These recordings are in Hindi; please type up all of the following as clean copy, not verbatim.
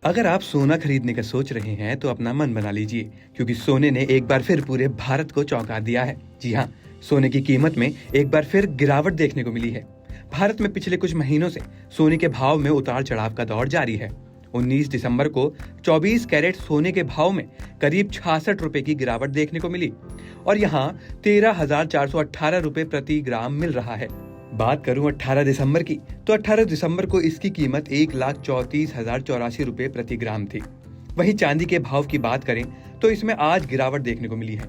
अगर आप सोना खरीदने का सोच रहे हैं तो अपना मन बना लीजिए, क्योंकि सोने ने एक बार फिर पूरे भारत को चौंका दिया है। जी हाँ, सोने की कीमत में एक बार फिर गिरावट देखने को मिली है। भारत में पिछले कुछ महीनों से सोने के भाव में उतार चढ़ाव का दौर जारी है। 19 दिसंबर को 24 कैरेट सोने के भाव में करीब 66 रुपए की गिरावट देखने को मिली और यहाँ 13,418 रुपए प्रति ग्राम मिल रहा है। बात करूं 18 दिसंबर की, तो 18 दिसंबर को इसकी कीमत 1,34,084 रुपए प्रति ग्राम थी। वहीं चांदी के भाव की बात करें तो इसमें आज गिरावट देखने को मिली है।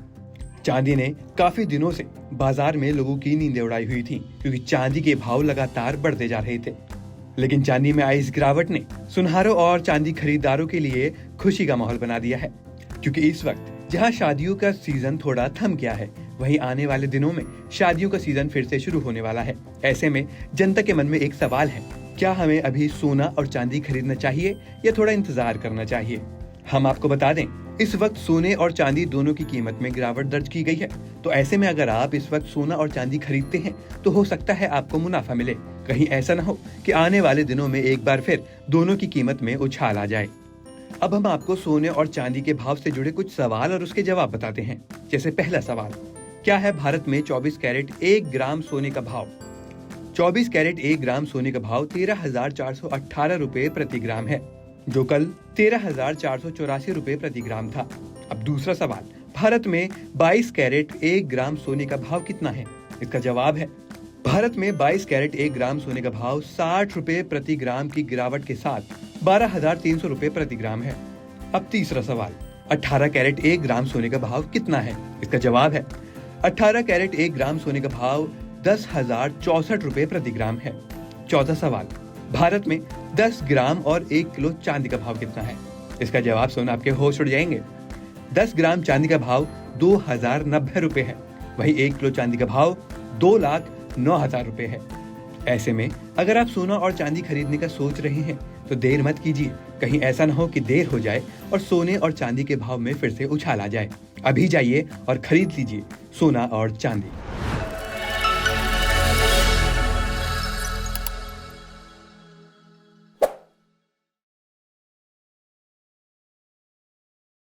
चांदी ने काफी दिनों से बाजार में लोगों की नींदें उड़ाई हुई थी, क्योंकि चांदी के भाव लगातार बढ़ते जा रहे थे। लेकिन चांदी में आई इस गिरावट ने सुनहारों और चांदी खरीदारों के लिए खुशी का माहौल बना दिया है, क्योंकि इस वक्त जहां शादियों का सीजन थोड़ा थम गया है, वहीं आने वाले दिनों में शादियों का सीजन फिर से शुरू होने वाला है। ऐसे में जनता के मन में एक सवाल है, क्या हमें अभी सोना और चांदी खरीदना चाहिए या थोड़ा इंतजार करना चाहिए? हम आपको बता दें, इस वक्त सोने और चांदी दोनों की कीमत में गिरावट दर्ज की गई है। तो ऐसे में अगर आप इस वक्त सोना और चांदी खरीदते हैं तो हो सकता है आपको मुनाफा मिले। कहीं ऐसा ना हो कि आने वाले दिनों में एक बार फिर दोनों की कीमत में उछाल आ जाए। अब हम आपको सोने और चांदी के भाव से जुड़े कुछ सवाल और उसके जवाब बताते हैं। जैसे पहला सवाल, क्या है भारत में 24 कैरेट 1 ग्राम सोने का भाव? 24 कैरेट 1 ग्राम सोने का भाव 13,418 रुपए प्रति ग्राम है, जो कल 13,484 रुपए प्रति ग्राम था। अब दूसरा सवाल, भारत में 22 कैरेट 1 ग्राम सोने का भाव कितना है? इसका जवाब है, भारत में 22 कैरेट 1 ग्राम सोने का भाव 60 रुपए प्रति ग्राम की गिरावट के साथ 12,300 रुपए प्रति ग्राम है। अब तीसरा सवाल, 18 कैरेट 1 ग्राम सोने का भाव कितना है? इसका जवाब है, 18 कैरेट 1 ग्राम सोने का भाव 10,064 रुपए प्रति ग्राम है। चौथा सवाल, भारत में 10 ग्राम और 1 किलो चांदी का भाव कितना है? इसका जवाब सुन आपके होश उड़ जाएंगे। 10 ग्राम चांदी का भाव 2,090 रुपए है, वहीं 1 किलो चांदी का भाव 2,09,000 रुपए है। ऐसे में अगर आप सोना और चांदी खरीदने का सोच रहे हैं तो देर मत कीजिए, कहीं ऐसा न हो कि देर हो जाए और सोने और चांदी के भाव में फिर से उछाल आ जाए। अभी जाइए और खरीद लीजिए सोना और चांदी।